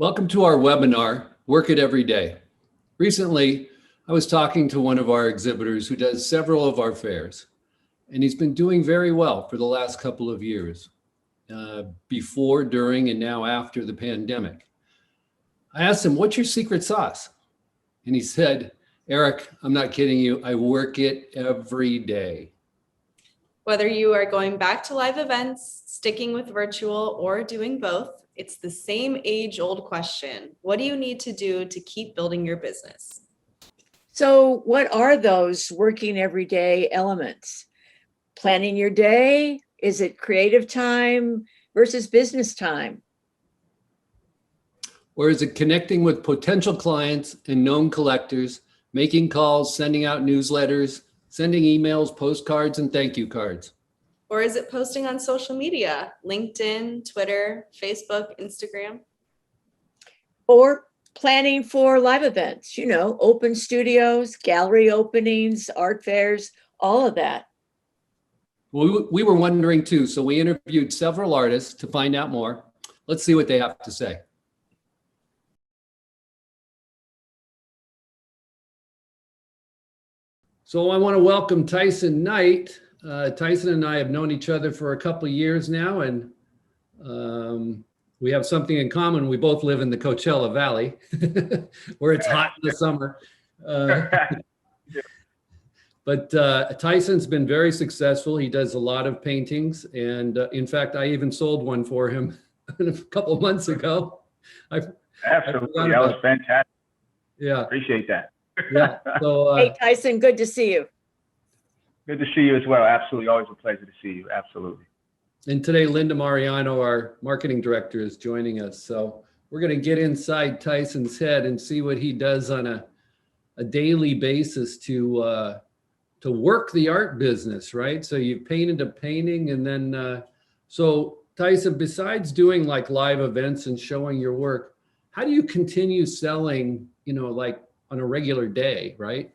Welcome to our webinar, Work It Every Day. Recently, I was talking to one of our exhibitors who does several of our fairs, and he's been doing very well for the last couple of years, before, during, and now after the pandemic. I asked him, what's your secret sauce? And he said, Eric, I'm not kidding you, I work it every day. Whether you are going back to live events, sticking with virtual, or doing both, it's the same age-old question. What do you need to do to keep building your business? So what are those working everyday elements? Planning your day? Is it creative time versus business time? Or is it connecting with potential clients and known collectors, making calls, sending out newsletters, sending emails, postcards, and thank you cards? Or is it posting on social media, LinkedIn, Twitter, Facebook, Instagram? Or planning for live events, open studios, gallery openings, art fairs, all of that. Well, we were wondering too, so we interviewed several artists to find out more. Let's see what they have to say. So I want to welcome Tysen Knight. Tysen and I have known each other for a couple of years now, and we have something in common. We both live in the Coachella Valley, where it's hot in the summer. But Tysen's been very successful. He does a lot of paintings, and in fact, I even sold one for him a couple of months ago. Absolutely, that was fantastic. Yeah, appreciate that. Yeah. So, hey, Tysen, good to see you. Good to see you as well. Absolutely, always a pleasure to see you. Absolutely. And today, Linda Mariano, our marketing director, is joining us. So we're going to get inside Tysen's head and see what he does on a daily basis to work the art business, right? So you've painted a painting, and then so Tysen, besides doing like live events and showing your work, how do you continue selling, like on a regular day, right?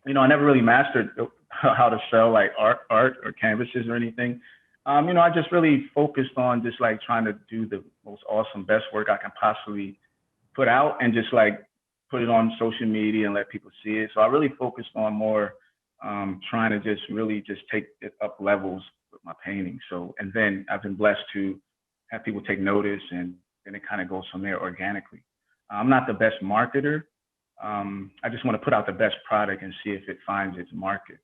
I never really mastered how to sell like art or canvases or anything. I just really focused on just like trying to do the most awesome, best work I can possibly put out and just like put it on social media and let people see it. So I really focused on more trying to just really just take it up levels with my painting. So, and then I've been blessed to have people take notice, and then it kind of goes from there organically. I'm not the best marketer. I just want to put out the best product and see if it finds its market.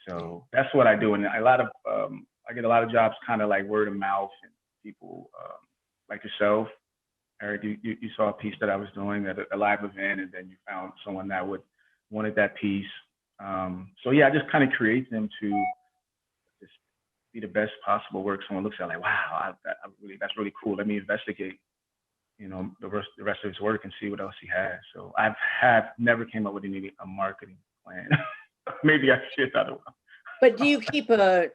So that's what I do. And I get a lot of jobs kind of like word of mouth, and people like yourself, Eric, you saw a piece that I was doing at a live event, and then you found someone that wanted that piece. So yeah, I just kind of create them to just be the best possible work. Someone looks at like, wow, that's really cool. Let me investigate, the rest of his work and see what else he has. So I have never came up with a marketing plan. Maybe I should, I don't know. But do you keep a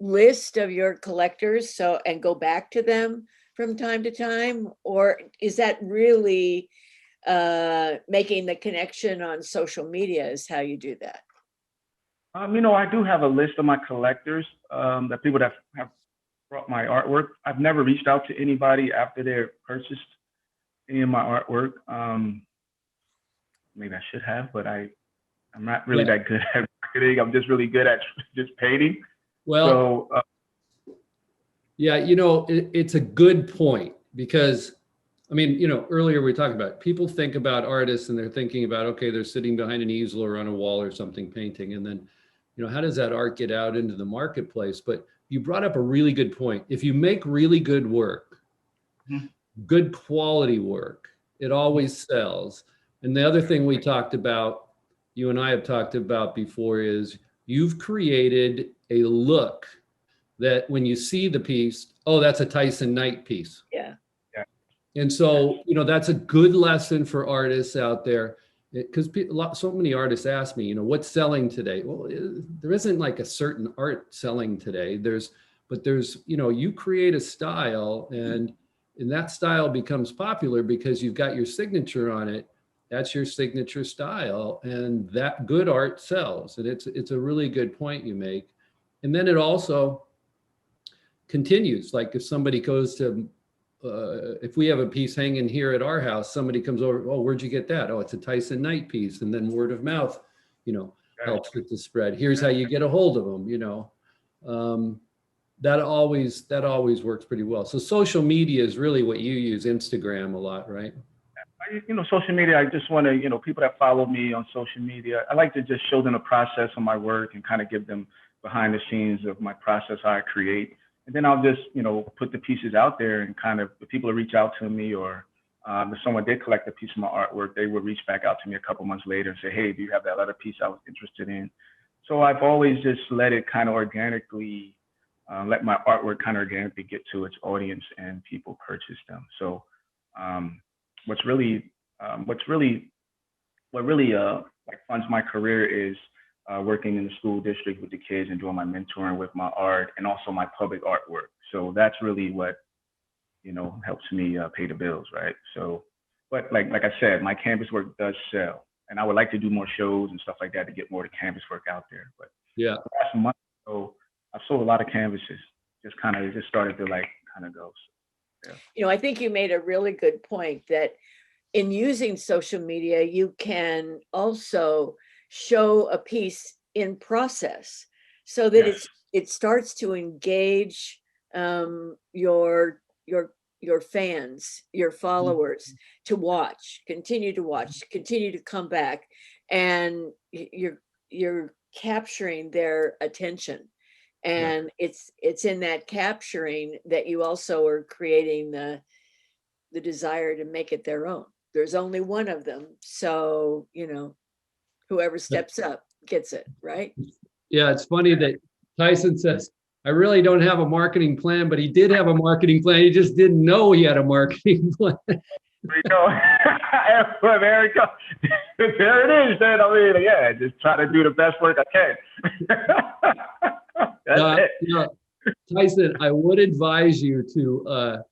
list of your collectors and go back to them from time to time? Or is that really making the connection on social media is how you do that? I do have a list of my collectors, that people that have brought my artwork. I've never reached out to anybody after they've purchased any of my artwork. Maybe I should have, but I'm not really that good at marketing. I'm just really good at just painting. Well, so, yeah, it's a good point, because earlier we talked about people think about artists and they're thinking about, okay, they're sitting behind an easel or on a wall or something painting. And then, how does that art get out into the marketplace? But you brought up a really good point. If you make really good work, good quality work, it always sells. And the other thing we talked about, you and I have talked about before, is you've created a look that when you see the piece, oh, that's a Tysen Knight piece. Yeah. And so, that's a good lesson for artists out there, because so many artists ask me, what's selling today? Well, there isn't like a certain art selling today. There's, you create a style, and that style becomes popular because you've got your signature on it. That's your signature style, and that good art sells. And it's a really good point you make. And then it also continues. Like if somebody goes to if we have a piece hanging here at our house, somebody comes over, oh, where'd you get that? Oh, it's a Tysen Knight piece. And then word of mouth, helps with the spread. Here's how you get a hold of them, that always works pretty well. So social media is really what you use, Instagram a lot, right? Social media, I just want to, people that follow me on social media, I like to just show them the process of my work and kind of give them behind the scenes of my process, how I create. And then I'll just, put the pieces out there and kind of, if people reach out to me, or if someone did collect a piece of my artwork, they would reach back out to me a couple months later and say, hey, do you have that other piece I was interested in? So I've always just let it kind of organically, let my artwork kind of organically get to its audience and people purchase them. So what really like funds my career is working in the school district with the kids and doing my mentoring with my art and also my public artwork. So that's really what helps me pay the bills, right? So, but like I said, my canvas work does sell, and I would like to do more shows and stuff like that to get more of the canvas work out there. But yeah, last month, so I've sold a lot of canvases. Just started to kind of go. So, yeah. I think you made a really good point that in using social media, you can also show a piece in process so that Yes. it starts to engage your fans, your followers, to continue to come back, and you're capturing their attention. And it's in that capturing that you also are creating the desire to make it their own. There's only one of them, so whoever steps up gets it, right? Yeah, it's funny that Tysen says, I really don't have a marketing plan, but he did have a marketing plan. He just didn't know he had a marketing plan. There you go. Well, there you go. There it is. Then just try to do the best work I can. That's it. Tysen, I would advise you to,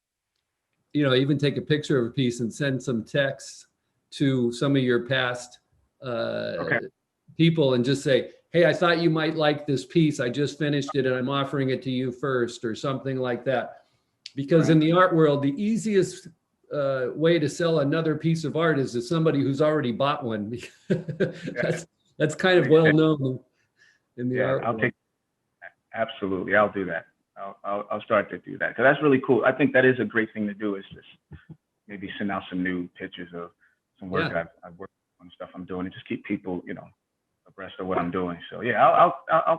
even take a picture of a piece and send some text to some of your past people and just say, hey, I thought you might like this piece. I just finished it and I'm offering it to you first, or something like that. Because in the art world, the easiest way to sell another piece of art is to somebody who's already bought one. That's kind of well known in the art world. Absolutely, I'll do that. I'll start to do that, because that's really cool. I think that is a great thing to do, is just maybe send out some new pictures of some work I've worked on, stuff I'm doing, and just keep people, abreast of what I'm doing. So yeah, I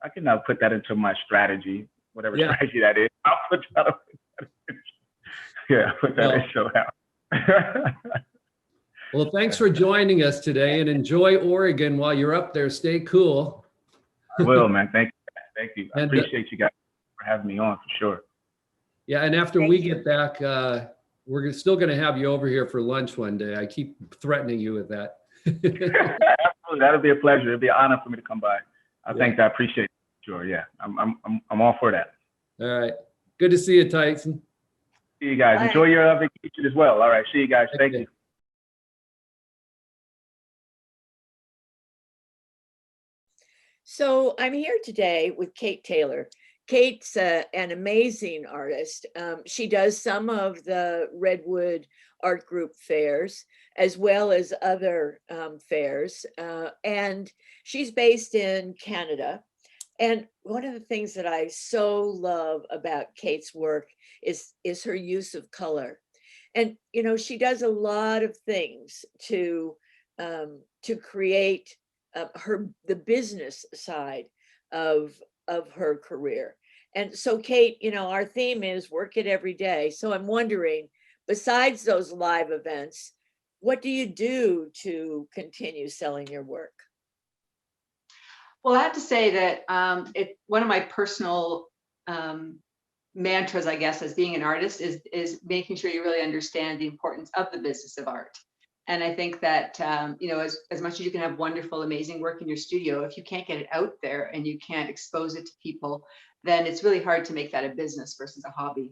can now put that into my strategy, whatever strategy that is. I'll put that up. Put that in show out. Well, thanks for joining us today, and enjoy Oregon while you're up there. Stay cool. I will, man. Thank you. I appreciate you guys for having me on, for sure. Yeah, and after we get back, we're still going to have you over here for lunch one day. I keep threatening you with that. Absolutely, that'll be a pleasure. It'll be an honor for me to come by. I appreciate it. Sure, yeah, I'm all for that. All right, good to see you, Tysen. See you guys. Bye. Enjoy your vacation as well. All right, see you guys. Thank you. So I'm here today with Kate Taylor. Kate's an amazing artist. She does some of the Redwood Art Group fairs, as well as other fairs. And she's based in Canada. And one of the things that I so love about Kate's work is her use of color. And, she does a lot of things to create the business side of her career. And so, Kate, our theme is work it every day. So I'm wondering, besides those live events, what do you do to continue selling your work? Well, I have to say that one of my personal mantras, I guess, as being an artist is making sure you really understand the importance of the business of art. And I think that, as much as you can have wonderful, amazing work in your studio, if you can't get it out there and you can't expose it to people, then it's really hard to make that a business versus a hobby.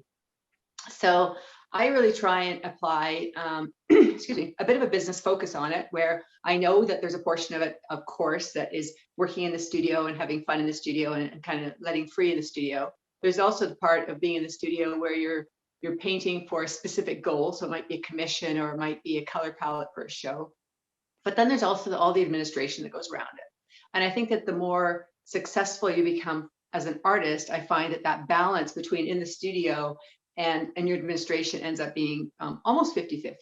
So I really try and apply, a bit of a business focus on it, where I know that there's a portion of it, of course, that is working in the studio and having fun in the studio and kind of letting free in the studio. There's also the part of being in the studio where you're you're painting for a specific goal. So it might be a commission or it might be a color palette for a show. But then there's also all the administration that goes around it. And I think that the more successful you become as an artist, I find that that balance between in the studio and your administration ends up being almost 50-50.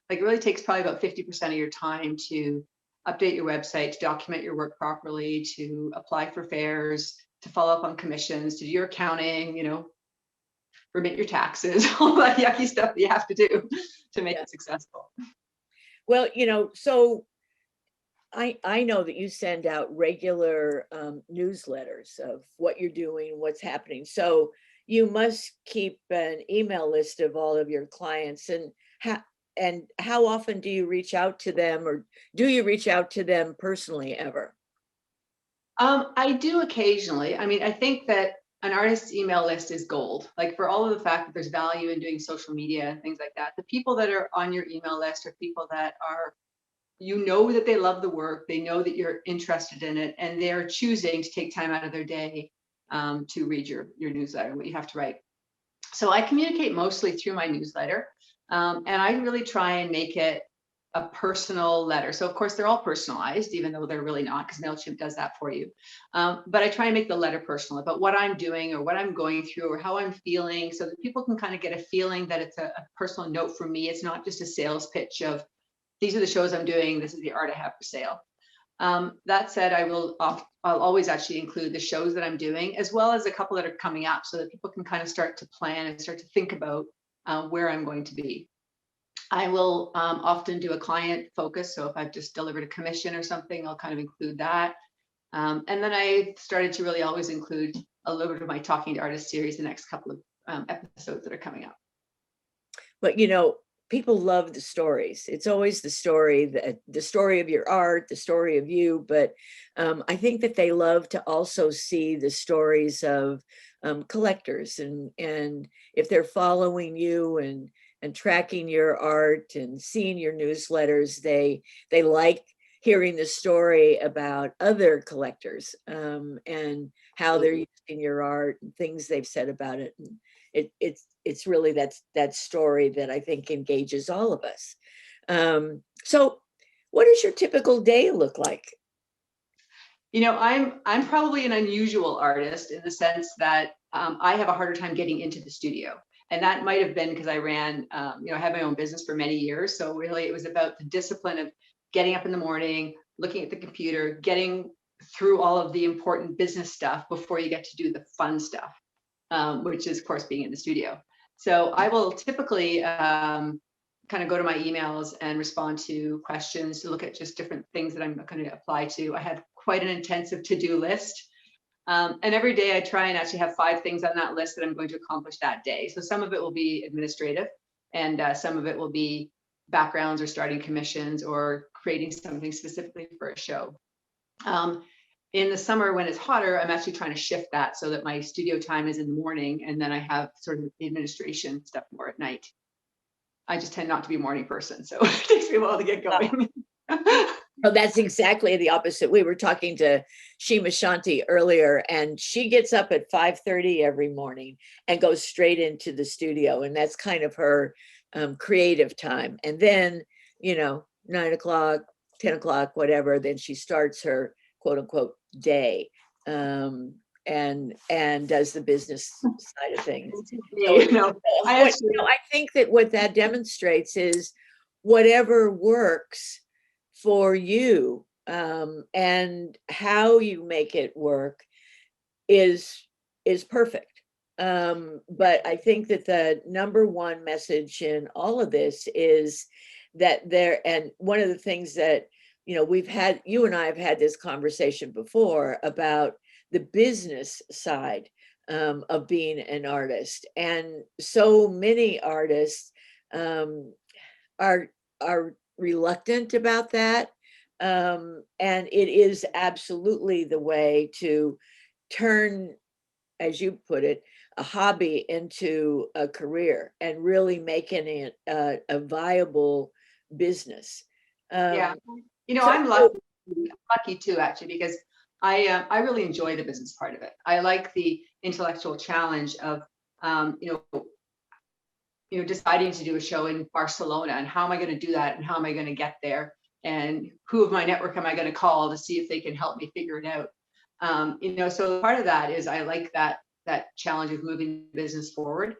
Like it really takes probably about 50% of your time to update your website, to document your work properly, to apply for fairs, to follow up on commissions, to do your accounting, you know, remit your taxes, all that yucky stuff that you have to do to make it successful. Well, you know, so I know that you send out regular newsletters of what you're doing, what's happening. So you must keep an email list of all of your clients. And how often do you reach out to them, or do you reach out to them personally ever? I do occasionally. I mean, I think that an artist's email list is gold. Like for all of the fact that there's value in doing social media and things like that, the people that are on your email list are people that are, you know, that they love the work, they know that you're interested in it, and they're choosing to take time out of their day to read your newsletter, what you have to write. So I communicate mostly through my newsletter, and I really try and make it a personal letter. So of course they're all personalized, even though they're really not, because MailChimp does that for you. But I try and make the letter personal about what I'm doing or what I'm going through or how I'm feeling, so that people can kind of get a feeling that it's a personal note from me. It's not just a sales pitch of, these are the shows I'm doing, this is the art I have for sale. That said, I'll always actually include the shows that I'm doing, as well as a couple that are coming up, so that people can kind of start to plan and start to think about where I'm going to be. I will often do a client focus. So if I've just delivered a commission or something, I'll kind of include that. And then I started to really always include a little bit of my Talking to Artists series, the next couple of episodes that are coming up. But you know, people love the stories. It's always the story of your art, the story of you. But I think that they love to also see the stories of collectors, and if they're following you and tracking your art and seeing your newsletters, they like hearing the story about other collectors and how they're using your art and things they've said about it. And it's really that story that I think engages all of us. So what does your typical day look like? You know, I'm probably an unusual artist in the sense that I have a harder time getting into the studio. And that might have been because I ran, you know, I had my own business for many years. So really it was about the discipline of getting up in the morning, looking at the computer, getting through all of the important business stuff before you get to do the fun stuff, which is of course being in the studio. So I will typically kind of go to my emails and respond to questions, to look at just different things that I'm going to apply to. I have quite an intensive to-do list. And every day I try and actually have 5 things on that list that I'm going to accomplish that day. So some of it will be administrative, and some of it will be backgrounds or starting commissions or creating something specifically for a show. In the summer when it's hotter, I'm actually trying to shift that so that my studio time is in the morning, and then I have sort of the administration stuff more at night. I just tend not to be a morning person, so it takes me a while to get going. Oh, that's exactly the opposite. We were talking to Shima Shanti earlier, and she gets up at 5:30 every morning and goes straight into the studio. And that's kind of her creative time. And then, you know, 9 o'clock, 10 o'clock, whatever, then she starts her quote unquote day and does the business side of things. So, I think that what that demonstrates is whatever works for you and how you make it work is perfect. But I think that the number one message in all of this is that and one of the things that, you know, you and I have had this conversation before about the business side of being an artist. And so many artists are reluctant about that. And it is absolutely the way to turn, as you put it, a hobby into a career and really making it a viable business. Yeah, you know, so- I'm lucky too, actually, because I really enjoy the business part of it. I like the intellectual challenge of, you know, deciding to do a show in Barcelona, and how am I going to do that, and how am I going to get there, and who of my network am I going to call to see if they can help me figure it out. So part of that is I like that challenge of moving the business forward.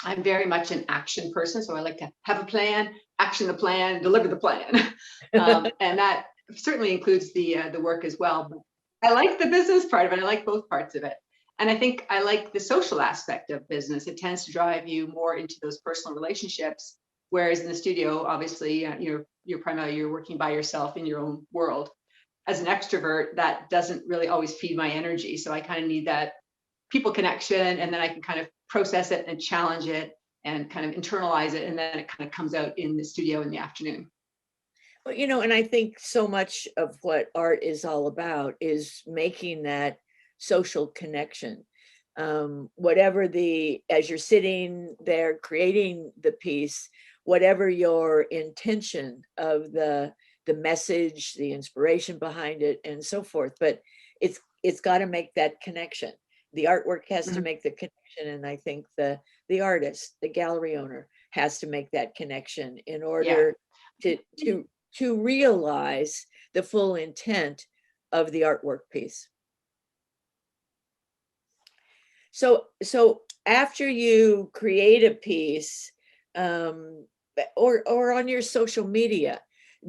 I'm very much an action person, so I like to have a plan, action the plan, deliver the plan, and that certainly includes the work as well. But I like the business part of it. I like both parts of it. And I think I like the social aspect of business. It tends to drive you more into those personal relationships. Whereas in the studio, obviously, you're working by yourself in your own world. As an extrovert, that doesn't really always feed my energy. So I kind of need that people connection, and then I can kind of process it and challenge it and kind of internalize it. And then it kind of comes out in the studio in the afternoon. Well, and I think so much of what art is all about is making that social connection. As you're sitting there creating the piece, whatever your intention of the message, the inspiration behind it, and so forth, but it's got to make that connection. The artwork has to make the connection, and I think the artist, the gallery owner, has to make that connection in order to realize the full intent of the artwork piece. So after you create a piece, or on your social media,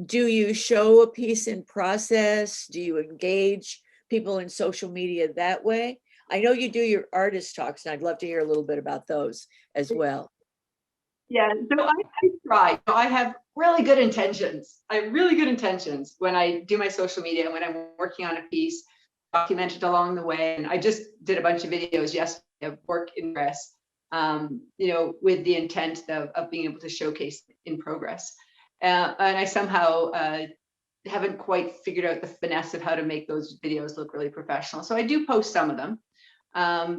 do you show a piece in process? Do you engage people in social media that way? I know you do your artist talks, and I'd love to hear a little bit about those as well. Yeah, so I try. I have really good intentions. I have really good intentions when I do my social media and when I'm working on a piece, documented along the way. And I just did a bunch of videos yesterday of work in progress, with the intent of being able to showcase in progress. And I somehow haven't quite figured out the finesse of how to make those videos look really professional. So I do post some of them. I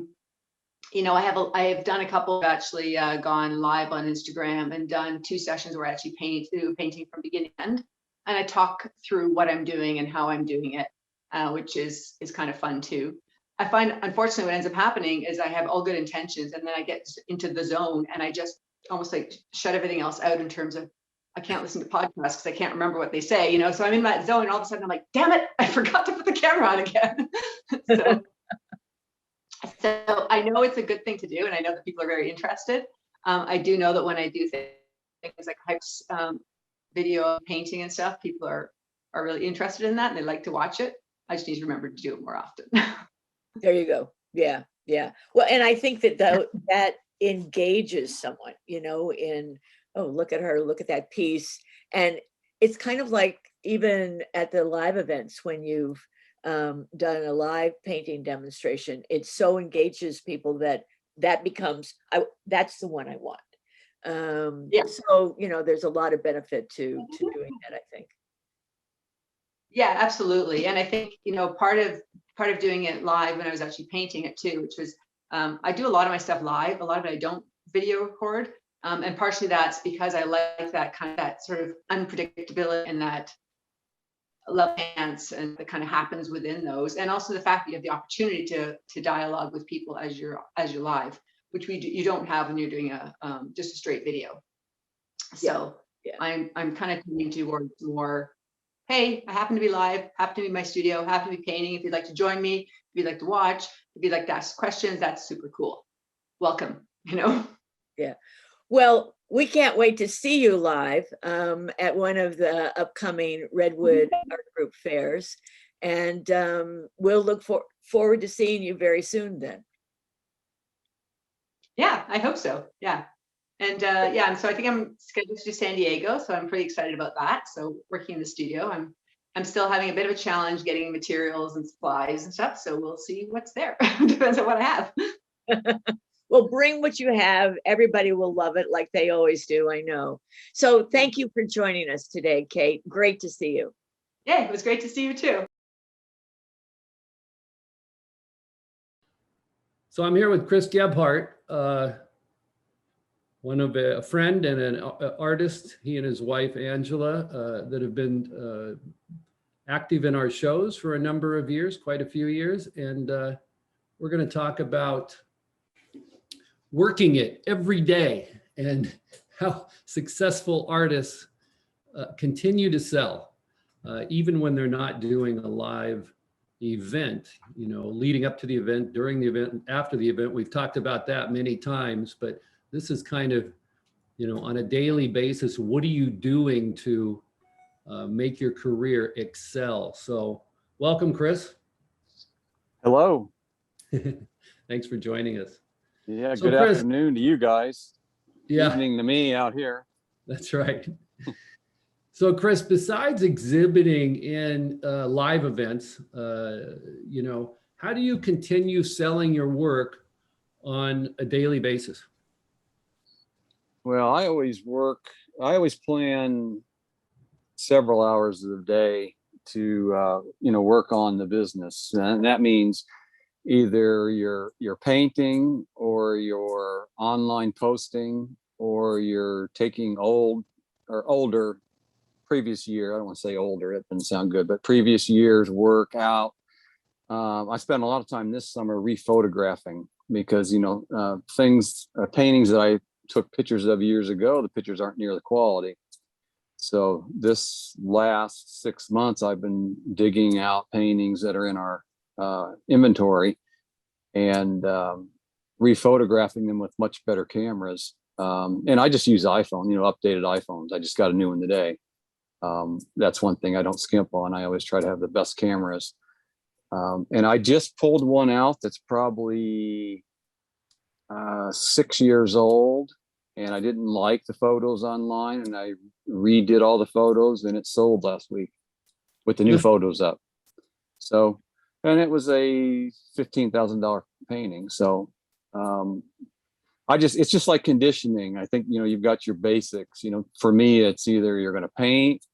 have done a couple, actually gone live on Instagram and done 2 sessions where I actually painting from beginning to end. And I talk through what I'm doing and how I'm doing it, which is kind of fun too. I find, unfortunately, what ends up happening is I have all good intentions, and then I get into the zone and I just almost like shut everything else out in terms of, I can't listen to podcasts because I can't remember what they say, so I'm in that zone, and all of a sudden I'm like, damn it, I forgot to put the camera on again. So I know it's a good thing to do, and I know that people are very interested. I do know that when I do things like hypes, video, painting and stuff, people are really interested in that and they like to watch it. I just need to remember to do it more often. There you go. Yeah. Well, and I think that engages someone, in, oh, look at her, look at that piece. And it's kind of like even at the live events when you've done a live painting demonstration, it so engages people that becomes, that's the one I want. So there's a lot of benefit to doing that, I think. Yeah, absolutely. And I think part of doing it live, when I was actually painting it too, which was I do a lot of my stuff live, a lot of it I don't video record, and partially that's because I like that sort of unpredictability and that love dance and that kind of happens within those, and also the fact that you have the opportunity to dialogue with people as you're live, which you don't have when you're doing just a straight video. So yeah. I'm kind of leaning towards more, hey, I happen to be live, happen to be in my studio, happen to be painting. If you'd like to join me, if you'd like to watch, if you'd like to ask questions, that's super cool. Welcome. Yeah. Well, we can't wait to see you live at one of the upcoming Redwood Art Group fairs. And we'll look forward to seeing you very soon then. Yeah, I hope so. Yeah. And and so I think I'm scheduled to do San Diego, so I'm pretty excited about that. So working in the studio, I'm still having a bit of a challenge getting materials and supplies and stuff. So we'll see what's there. Depends on what I have. Well, bring what you have. Everybody will love it like they always do, I know. So thank you for joining us today, Kate. Great to see you. Yeah, it was great to see you too. So I'm here with Kris Gebhardt, one of a friend and an artist, he and his wife, Angela, that have been active in our shows for a number of years, quite a few years. And we're going to talk about working it every day and how successful artists continue to sell, even when they're not doing a live event, leading up to the event, during the event, and after the event. We've talked about that many times, but this is kind of, on a daily basis, what are you doing to make your career excel? So welcome, Kris. Hello. Thanks for joining us. Yeah, So good Kris, afternoon to you guys. yeah, Evening to me out here. that's right. So Kris, besides exhibiting in live events, how do you continue selling your work on a daily basis? Well, I always plan several hours of the day to work on the business. And that means either you're painting or you're online posting or you're taking older previous year. I don't want to say older, it doesn't sound good, but previous year's work out. I spent a lot of time this summer rephotographing because, paintings that I took pictures of years ago, the pictures aren't near the quality. So this last 6 months, I've been digging out paintings that are in our inventory and rephotographing them with much better cameras. And I just use iPhone, updated iPhones. I just got a new one today. That's one thing I don't skimp on. I always try to have the best cameras. And I just pulled one out that's probably 6 years old, and I didn't like the photos online, and I redid all the photos, and it sold last week with the new photos up. So, and it was a $15,000 painting. So, it's just like conditioning. I think, you've got your basics, for me, it's either you're going to paint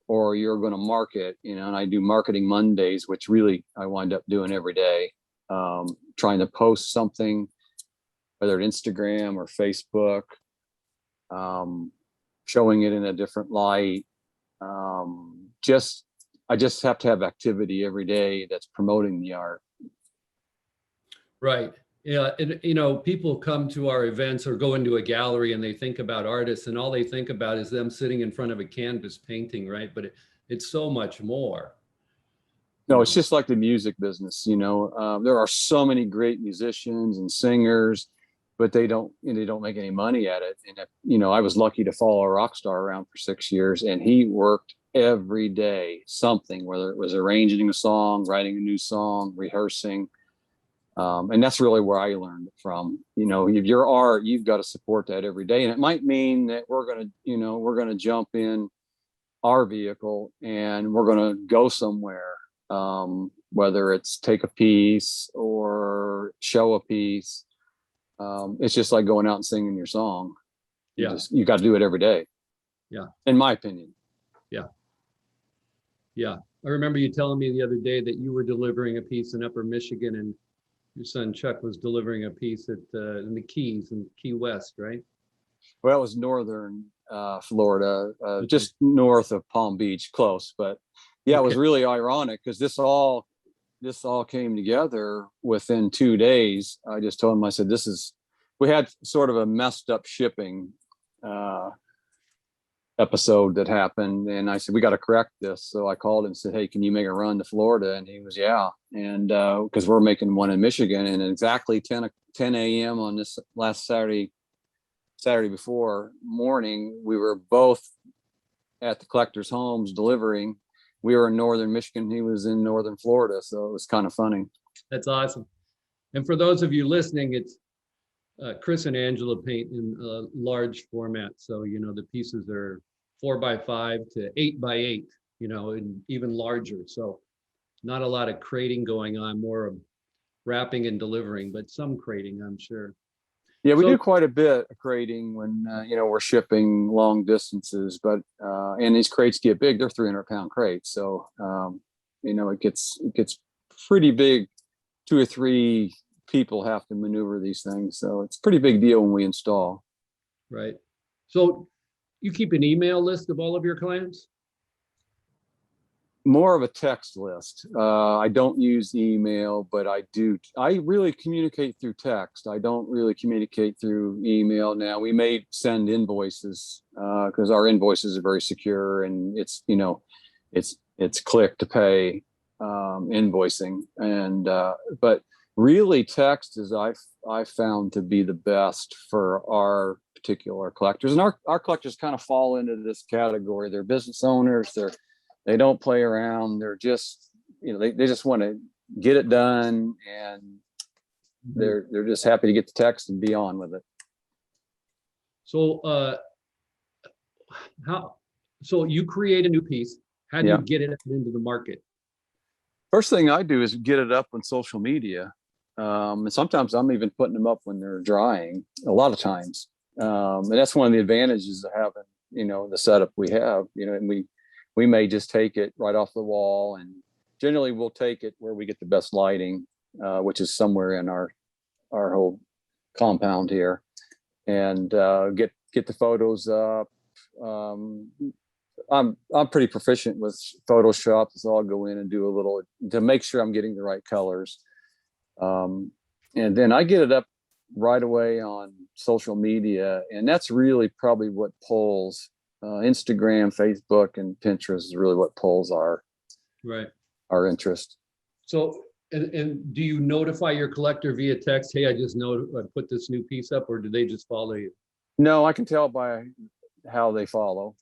or you're going to market, and I do marketing Mondays, which really I wind up doing every day, trying to post something, whether it's Instagram or Facebook, showing it in a different light. I just have to have activity every day that's promoting the art. Right. Yeah. And, people come to our events or go into a gallery and they think about artists, and all they think about is them sitting in front of a canvas painting, right? But it's so much more. No, it's just like the music business. There are so many great musicians and singers, but they don't make any money at it. And I was lucky to follow a rock star around for 6 years, and he worked every day something, whether it was arranging a song, writing a new song, rehearsing. And that's really where I learned it from. If your art, you've got to support that every day. And it might mean that we're going to jump in our vehicle and we're going to go somewhere, whether it's take a piece or show a piece. It's just like going out and singing your song. Yeah. You got to do it every day. Yeah. In my opinion. Yeah. Yeah. I remember you telling me the other day that you were delivering a piece in Upper Michigan, and your son Chuck was delivering a piece in the Keys, in Key West, right? Well, it was northern Florida, just north of Palm Beach, close. But yeah, It was really ironic because this all came together within 2 days. I just told him, I said, we had sort of a messed up shipping episode that happened, and I said, we got to correct this. So I called and said, hey, can you make a run to Florida? And he was, yeah. And because we're making one in Michigan, and exactly 10 a.m. on this last Saturday before morning, we were both at the collector's homes delivering. We were in northern Michigan, he was in northern Florida, so it was kind of funny. That's awesome. And for those of you listening, it's Kris and Angela paint in large format. So, the pieces are 4x5 to 8x8, and even larger. So not a lot of crating going on, more of wrapping and delivering, but some crating, I'm sure. Yeah, we do quite a bit of crating when, we're shipping long distances, but, and these crates get big, they're 300-pound crates. So, it gets pretty big. 2 or 3 people have to maneuver these things. So it's a pretty big deal when we install. Right. So you keep an email list of all of your clients? more of a text list. I don't use email, but I really communicate through text. I don't really communicate through email. Now we may send invoices because our invoices are very secure, and it's click to pay invoicing. And but really text is I've found to be the best for our particular collectors. And our collectors kind of fall into this category. They're business owners. They don't play around. They're just, they just want to get it done, and they're just happy to get the text and be on with it. So so you create a new piece. How do you get it into the market? First thing I do is get it up on social media. And sometimes I'm even putting them up when they're drying, a lot of times. And that's one of the advantages of having, the setup we have, and we may just take it right off the wall, and generally we'll take it where we get the best lighting, which is somewhere in our whole compound here, and get the photos up. I'm pretty proficient with Photoshop, so I'll go in and do a little to make sure I'm getting the right colors. And then I get it up right away on social media, and that's really probably what pulls. Instagram, Facebook, and Pinterest is really what pulls our interest. So, and do you notify your collector via text? Hey, I just put this new piece up, or do they just follow you? No, I can tell by how they follow.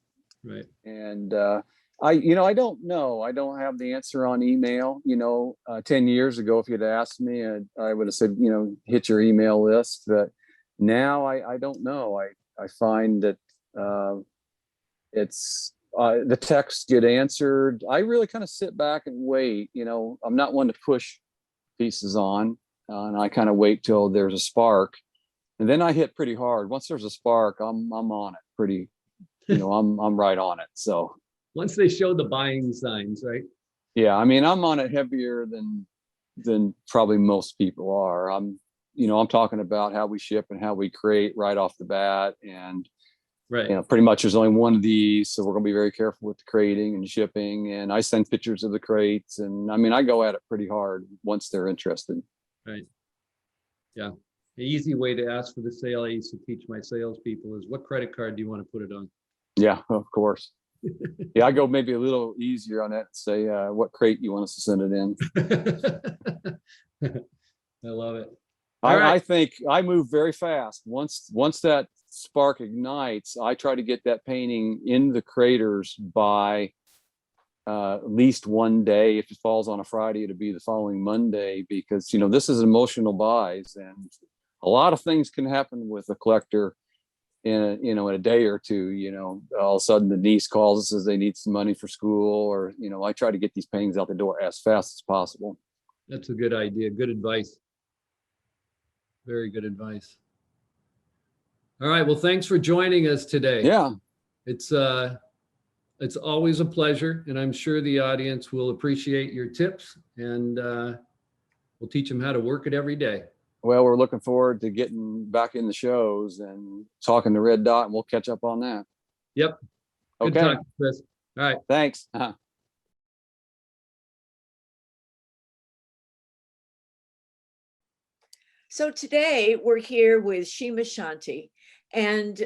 Right. And I don't know. I don't have the answer on email. 10 years ago, if you'd asked me, I would have said, hit your email list. But now I don't know. I find that it's the texts get answered. I really kind of sit back and wait. I'm not one to push pieces on, and I kind of wait till there's a spark, and then I hit pretty hard. Once there's a spark, I'm on it pretty. I'm right on it. So once they show the buying signs, right? Yeah, I mean, I'm on it heavier than probably most people are. I'm talking about how we ship and how we create right off the bat, and pretty much there's only one of these, so we're going to be very careful with the crating and shipping. And I send pictures of the crates, and I mean, I go at it pretty hard once they're interested. Right. Yeah. The easy way to ask for the sale I used to teach my salespeople is, what credit card do you want to put it on? Yeah, of course. Yeah, I go maybe a little easier on that. Say, what crate you want us to send it in. I love it. I think I move very fast. Once that spark ignites, I try to get that painting in the craters by at least one day. If it falls on a Friday, it'll be the following Monday, because this is emotional buys, and a lot of things can happen with a collector in a day or two. All of a sudden the niece calls and says they need some money for school, or I try to get these paintings out the door as fast as possible. That's a good idea. Good advice. Very good advice. All right. Well, thanks for joining us today. Yeah. It's always a pleasure, and I'm sure the audience will appreciate your tips, and we'll teach them how to work it every day. Well, we're looking forward to getting back in the shows and talking to Red Dot, and we'll catch up on that. Yep. Good Okay. talking, Kris. All right. Thanks. So today we're here with Shima Shanti, and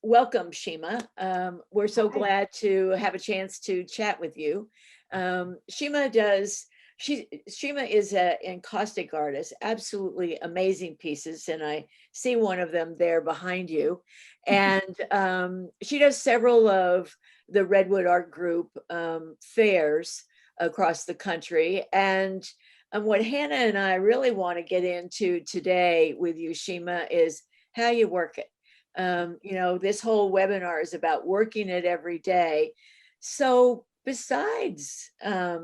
welcome, Shima. We're so glad to have a chance to chat with you. Shima is an encaustic artist, absolutely amazing pieces, and I see one of them there behind you. And she does several of the Redwood Art Group fairs across the country. And what Hannah and I really want to get into today with you, Shima, is how you work it. This whole webinar is about working it every day. So besides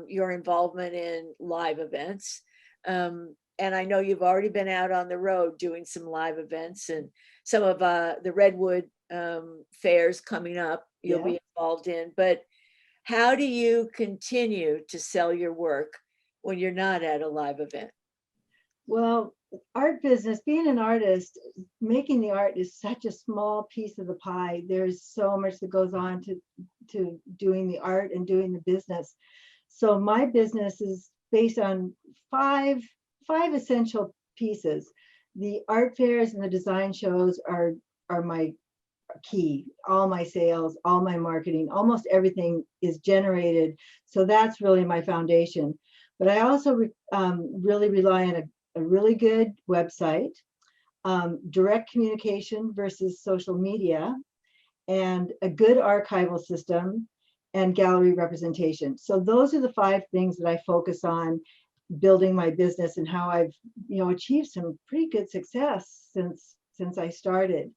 your involvement in live events, and I know you've already been out on the road doing some live events, and some of the Redwood fairs coming up you'll be involved in, but how do you continue to sell your work when you're not at a live event? Well, art business, being an artist, making the art is such a small piece of the pie. There's so much that goes on to doing the art and doing the business. So my business is based on five essential pieces. The art fairs and the design shows are my key. All my sales, all my marketing, almost everything is generated. So that's really my foundation. But I also really rely on a really good website, direct communication versus social media, and a good archival system and gallery representation. So those are the 5 things that I focus on building my business and how I've, achieved some pretty good success since I started.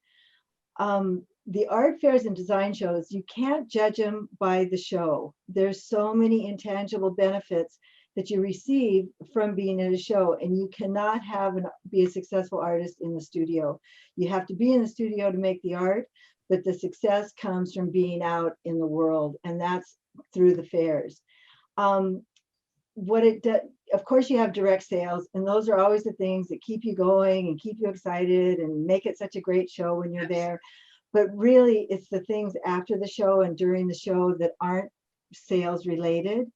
The art fairs and design shows, you can't judge them by the show. There's so many intangible benefits that you receive from being at a show, and you cannot be a successful artist in the studio. You have to be in the studio to make the art, but the success comes from being out in the world, and that's through the fairs. What it does, of course, you have direct sales, and those are always the things that keep you going and keep you excited and make it such a great show when you're there. But really, it's the things after the show and during the show that aren't sales related.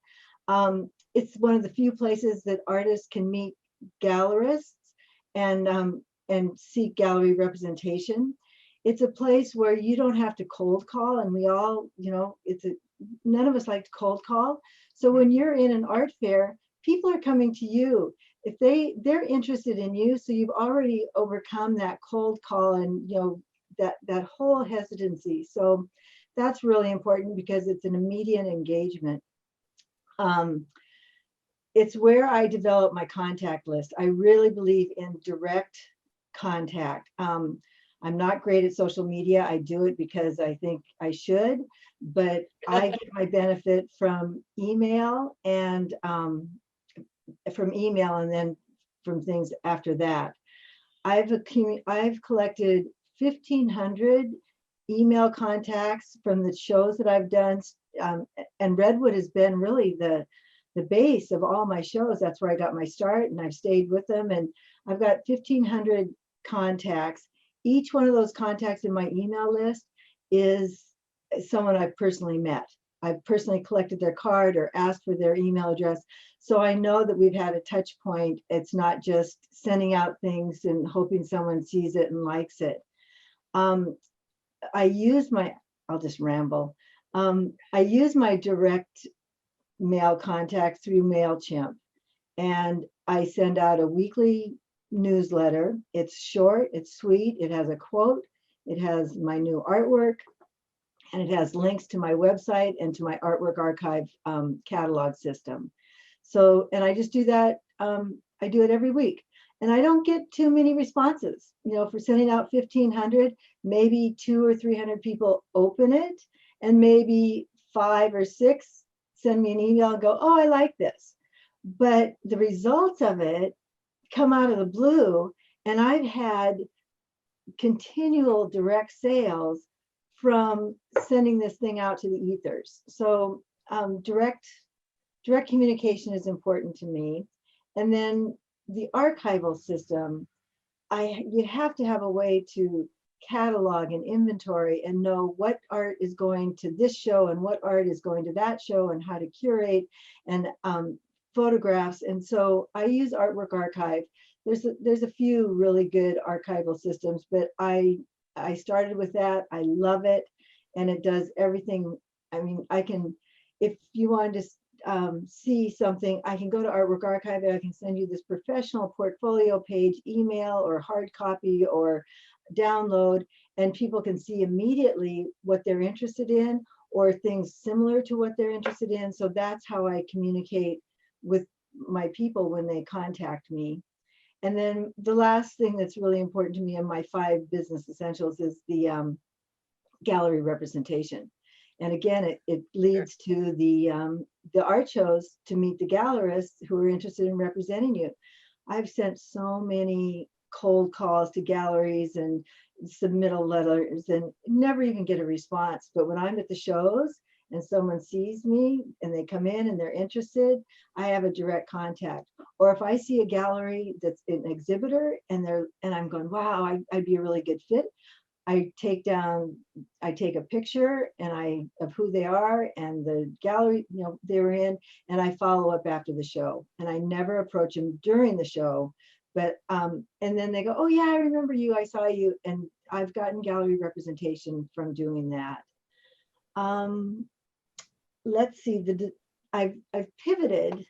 It's one of the few places that artists can meet gallerists and seek gallery representation. It's a place where you don't have to cold call, and we all, none of us like to cold call. So when you're in an art fair, people are coming to you. If they're interested in you, so you've already overcome that cold call and that whole hesitancy. So that's really important because it's an immediate engagement. It's where I develop my contact list. I really believe in direct contact. I'm not great at social media. I do it because I think I should, but I get my benefit from email and then from things after that. I've collected 1,500 email contacts from the shows that I've done, and Redwood has been really the base of all my shows. That's where I got my start, and I've stayed with them. And I've got 1,500 contacts. Each one of those contacts in my email list is someone I've personally met. I've personally collected their card or asked for their email address. So I know that we've had a touch point. It's not just sending out things and hoping someone sees it and likes it. I'll just ramble. I use my direct mail contacts through MailChimp, and I send out a weekly newsletter. It's short, it's sweet, it has a quote, it has my new artwork, and it has links to my website and to my artwork archive catalog system. So, and I just do that, I do it every week. And I don't get too many responses. For sending out 1,500, maybe 200 or 300 people open it, and maybe 5 or 6 send me an email and go, oh, I like this. But the results of it come out of the blue, and I've had continual direct sales from sending this thing out to the ethers. So direct communication is important to me. And then the archival system, you have to have a way to catalog and inventory and know what art is going to this show and what art is going to that show and how to curate and photographs. And so I use Artwork Archive. There's a few really good archival systems, but I started with that. I love it, and it does everything. I mean, if you want to see something, I can go to Artwork Archive and I can send you this professional portfolio page, email or hard copy or download, and people can see immediately what they're interested in or things similar to what they're interested in. So that's how I communicate with my people when they contact me. And then the last thing that's really important to me in my 5 business essentials is the gallery representation. And again, it leads to the art shows to meet the gallerists who are interested in representing you. I've sent so many cold calls to galleries and submittal letters and never even get a response. But when I'm at the shows and someone sees me and they come in and they're interested, I have a direct contact. Or if I see a gallery that's an exhibitor and I'm going, wow, I'd be a really good fit. I take a picture of who they are and the gallery, they were in, and I follow up after the show. And I never approach them during the show, but and then they go, oh yeah, I remember you, I saw you. And I've gotten gallery representation from doing that. Let's see, I've pivoted.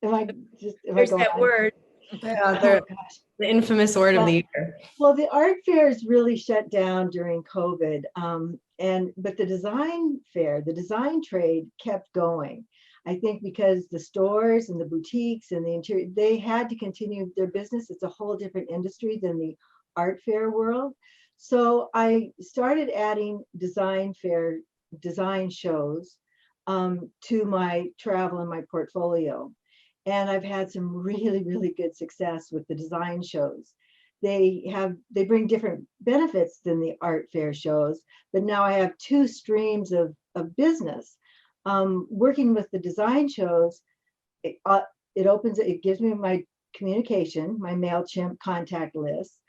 There's that word. Yeah, Oh, gosh. the infamous word of the year. Well, the art fairs really shut down during COVID, but the design trade kept going. I think because the stores and the boutiques and the interior, they had to continue their business. It's a whole different industry than the art fair world. So I started adding design shows to my travel and my portfolio. And I've had some really, really good success with the design shows. They bring different benefits than the art fair shows, but now I have two streams of business. Working with the design shows, it gives me my communication, my MailChimp contact list.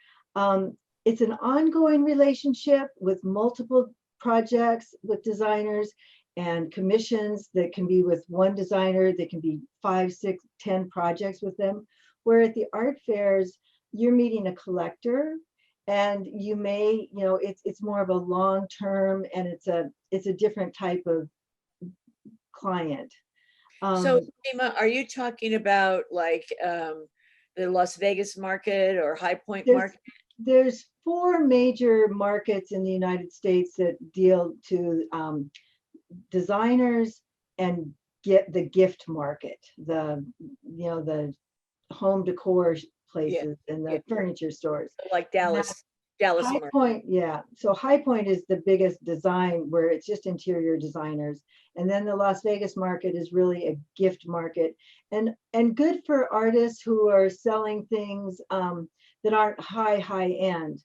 It's an ongoing relationship with multiple projects with designers and commissions that can be with one designer, that can be 5, 6, 10 projects with them. Where at the art fairs, you're meeting a collector, and you may, it's more of a long-term, and it's a different type of client. So Shima, are you talking about like the Las Vegas market or High Point market? There's 4 major markets in the United States that deal to designers and get the gift market, the home decor places and the furniture stores, like Dallas High market. Point. Yeah, so High Point is the biggest design, where it's just interior designers, and then the Las Vegas market is really a gift market, and good for artists who are selling things that aren't high end,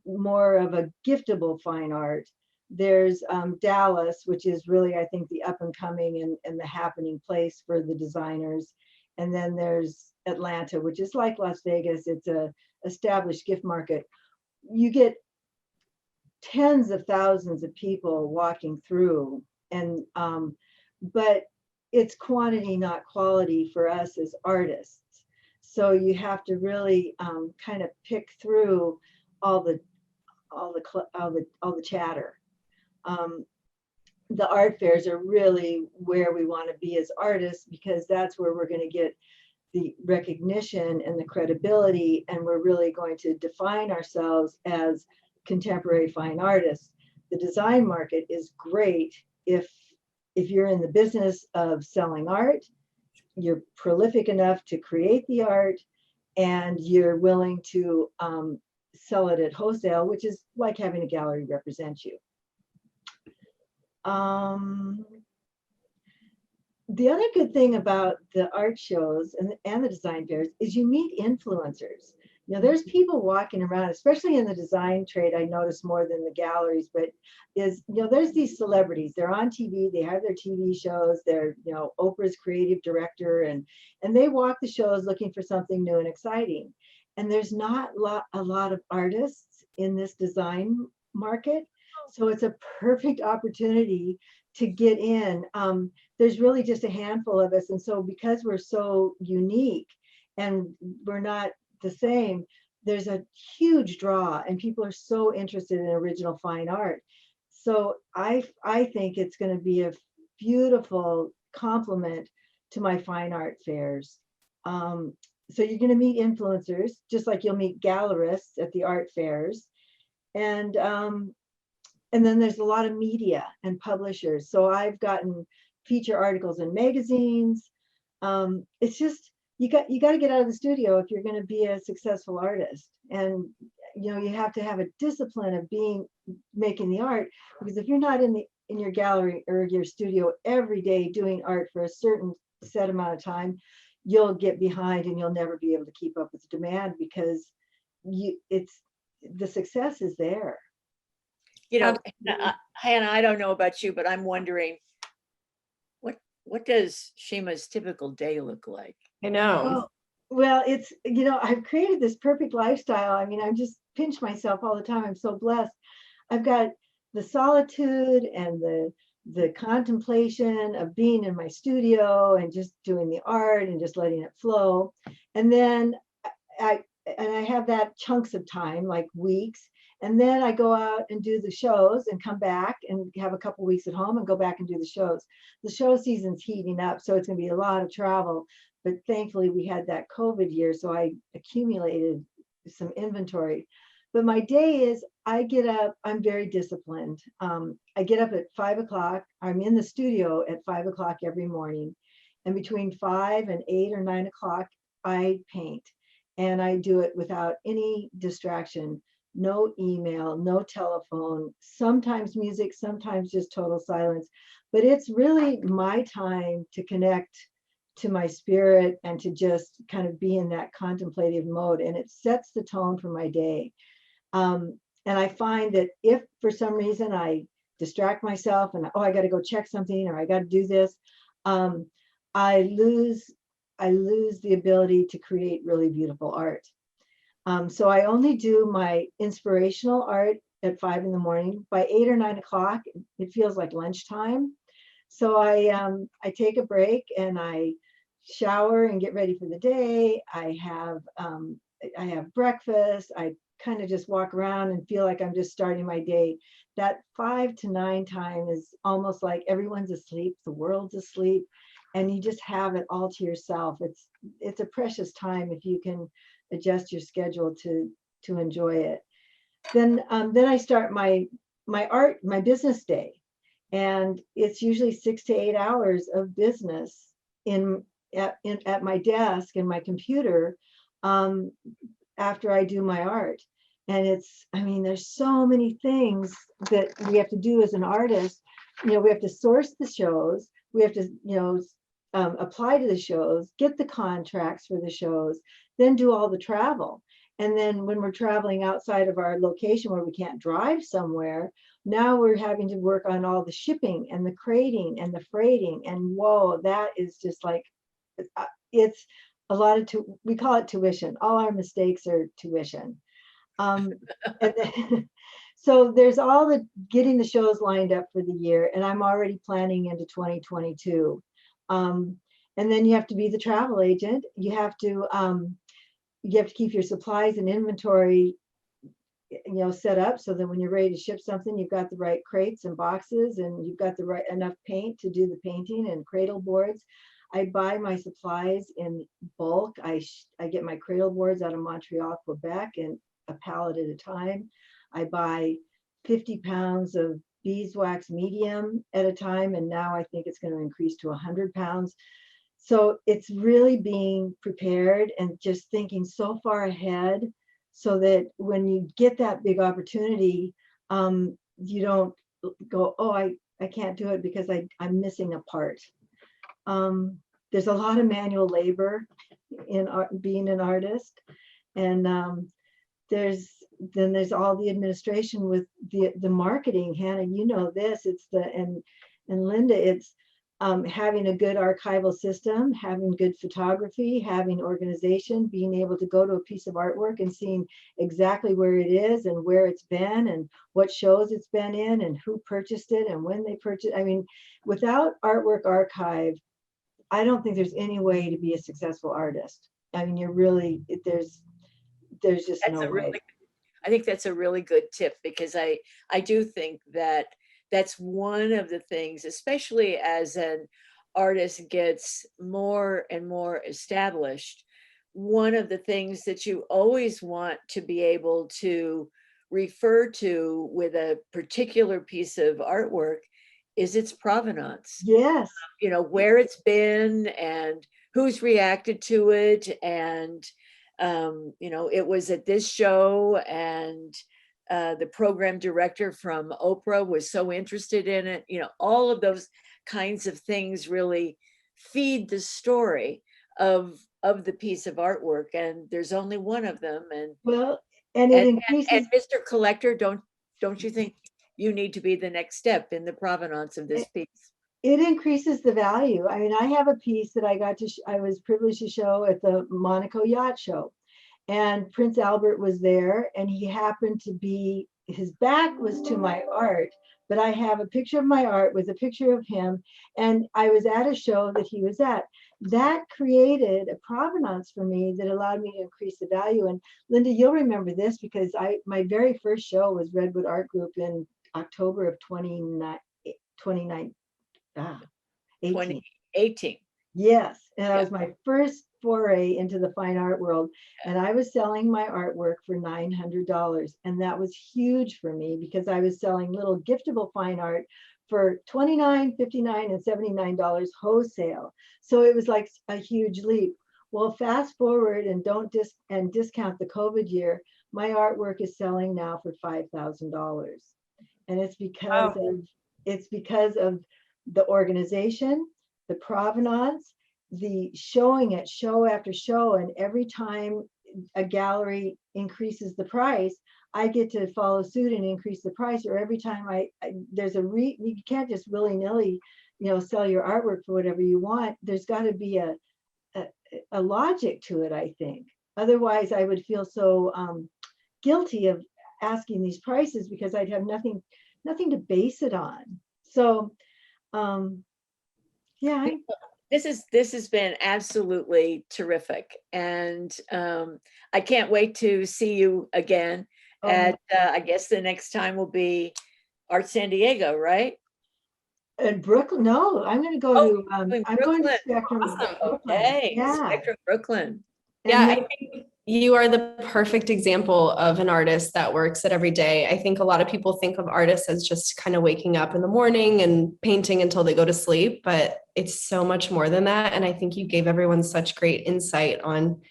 more of a giftable fine art. There's Dallas, which is really, I think, the up and coming and the happening place for the designers. And then there's Atlanta, which is like Las Vegas. It's a established gift market. You get tens of thousands of people walking through, and but it's quantity, not quality for us as artists. So you have to really kind of pick through all the chatter. The art fairs are really where we want to be as artists, because that's where we're going to get the recognition and the credibility, and we're really going to define ourselves as contemporary fine artists. The design market is great if you're in the business of selling art, you're prolific enough to create the art, and you're willing to sell it at wholesale, which is like having a gallery represent you. The other good thing about the art shows and the design fairs is you meet influencers. There's people walking around, especially in the design trade, I notice more than the galleries, but there's these celebrities. They're on TV, they have their TV shows, they're, Oprah's creative director, and they walk the shows looking for something new and exciting. And there's not a lot of artists in this design market. So it's a perfect opportunity to get in. There's really just a handful of us. And so because we're so unique and we're not the same, there's a huge draw, and people are so interested in original fine art. So I think it's going to be a beautiful complement to my fine art fairs. So you're going to meet influencers, just like you'll meet gallerists at the art fairs. And then there's a lot of media and publishers. So I've gotten feature articles in magazines. It's just, you got to get out of the studio if you're going to be a successful artist. And, you have to have a discipline of making the art, because if you're not in your gallery or your studio every day doing art for a certain set amount of time, you'll get behind and you'll never be able to keep up with the demand, because the success is there. You know, Absolutely. Hannah, I don't know about you, but I'm wondering, what does Shima's typical day look like? I know. Oh, well, it's, I've created this perfect lifestyle. I mean, I just pinch myself all the time. I'm so blessed. I've got the solitude and the contemplation of being in my studio and just doing the art and just letting it flow. And then I I have that chunks of time, like weeks. And then I go out and do the shows and come back and have a couple weeks at home and go back and do the shows. The show season's heating up, so it's going to be a lot of travel. But thankfully, we had that COVID year, so I accumulated some inventory. But my day is, I get up, I'm very disciplined. I get up at 5 o'clock. I'm in the studio at 5 o'clock every morning. And between 5 and 8 or 9 o'clock, I paint. And I do it without any distraction, no email, no telephone, sometimes music, sometimes just total silence. But it's really my time to connect to my spirit and to just kind of be in that contemplative mode. And it sets the tone for my day. And I find that if for some reason I distract myself and, oh, I got to go check something or I got to do this, I lose the ability to create really beautiful art. So I only do my inspirational art at 5 in the morning. By 8 or 9 o'clock, it feels like lunchtime. So I take a break and I shower and get ready for the day. I have breakfast. I kind of just walk around and feel like I'm just starting my day. That 5 to 9 time is almost like everyone's asleep, the world's asleep, and you just have it all to yourself. It's a precious time if you can adjust your schedule to enjoy it. Then I start my business day, and it's usually 6 to 8 hours of business at my desk and my computer after I do my art. And there's so many things that we have to do as an artist. We have to source the shows. We have to, apply to the shows, get the contracts for the shows, then do all the travel. And then when we're traveling outside of our location where we can't drive somewhere, now we're having to work on all the shipping and the crating and the freighting. And whoa, that is just like, it's a lot of, we call it tuition. All our mistakes are tuition. And then, so there's all the getting the shows lined up for the year, and I'm already planning into 2022. And then you have to be the travel agent. You have to keep your supplies and inventory, set up so that when you're ready to ship something, you've got the right crates and boxes, and you've got the right enough paint to do the painting and cradle boards. I buy my supplies in bulk. I get my cradle boards out of Montreal, Quebec, and a pallet at a time. I buy 50 pounds of beeswax medium at a time, and now I think it's going to increase to 100 pounds. So it's really being prepared and just thinking so far ahead so that when you get that big opportunity, you don't go, oh, I can't do it because I'm missing a part. There's a lot of manual labor in being an artist, and there's all the administration with the marketing. Hannah, you know this. It's and Linda, it's having a good archival system, having good photography, having organization, being able to go to a piece of artwork and seeing exactly where it is and where it's been and what shows it's been in and who purchased it and when they purchased. I mean, without artwork archive, I don't think there's any way to be a successful artist. I mean, there's just no way. I think that's a really good tip, because I do think that that's one of the things, especially as an artist gets more and more established, one of the things that you always want to be able to refer to with a particular piece of artwork is its provenance. Yes. Where it's been and who's reacted to it, and it was at this show, and the program director from Oprah was so interested in it. All of those kinds of things really feed the story of the piece of artwork, and there's only one of them. And well, and it increases. And Mr. Collector, don't you think you need to be the next step in the provenance of this piece. It increases the value. I mean, I have a piece that I got to, I was privileged to show at the Monaco Yacht Show. And Prince Albert was there, and he happened to be, his back was to my art, but I have a picture of my art with a picture of him. And I was at a show that he was at. That created a provenance for me that allowed me to increase the value. And Linda, you'll remember this because my very first show was Redwood Art Group in October of 2018. 2018. Yes, and that was my first foray into the fine art world, and I was selling my artwork for $900, and that was huge for me because I was selling little giftable fine art for $29, $59, and $79 wholesale. So it was like a huge leap. Well, fast forward and don't discount the COVID year, my artwork is selling now for $5,000, and it's because of the organization, the provenance, the showing it show after show, and every time a gallery increases the price, I get to follow suit and increase the price. Or every time you can't just willy-nilly, sell your artwork for whatever you want. There's got to be a logic to it, I think. Otherwise, I would feel so guilty of asking these prices because I'd have nothing to base it on. So, yeah. This has been absolutely terrific, and I can't wait to see you again at I guess the next time will be Art San Diego, right? And Brooklyn, no, I'm going to go to I'm going to Spectrum. Awesome. Brooklyn. Okay, Yeah. Spectrum Brooklyn. Yeah, And I think you are the perfect example of an artist that works it every day. I think a lot of people think of artists as just kind of waking up in the morning and painting until they go to sleep, but it's so much more than that. And I think you gave everyone such great insight on,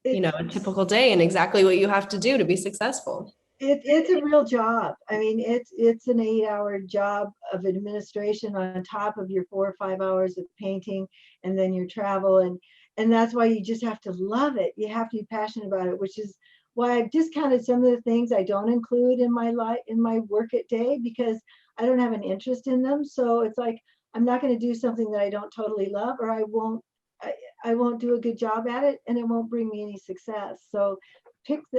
a typical day and exactly what you have to do to be successful. It's a real job. I mean, it's an 8-hour job of administration on top of your 4 or 5 hours of painting, and then your travel, and that's why you just have to love it. You have to be passionate about it, which is why I've discounted some of the things I don't include in my work at day because I don't have an interest in them. So it's like I'm not going to do something that I don't totally love, or I won't do a good job at it, and it won't bring me any success. So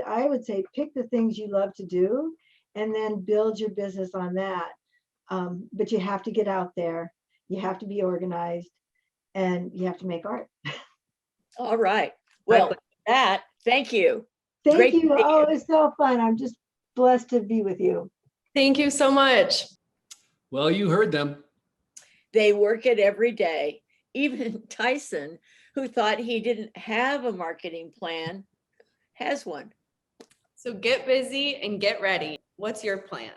I would say pick the things you love to do and then build your business on that. But you have to get out there, you have to be organized, and you have to make art. All right. Well, with that, thank you. Thank Great you. Oh, it's so fun. I'm just blessed to be with you. Thank you so much. Well, you heard them. They work it every day. Even Tysen, who thought he didn't have a marketing plan, has one. So get busy and get ready. What's your plan?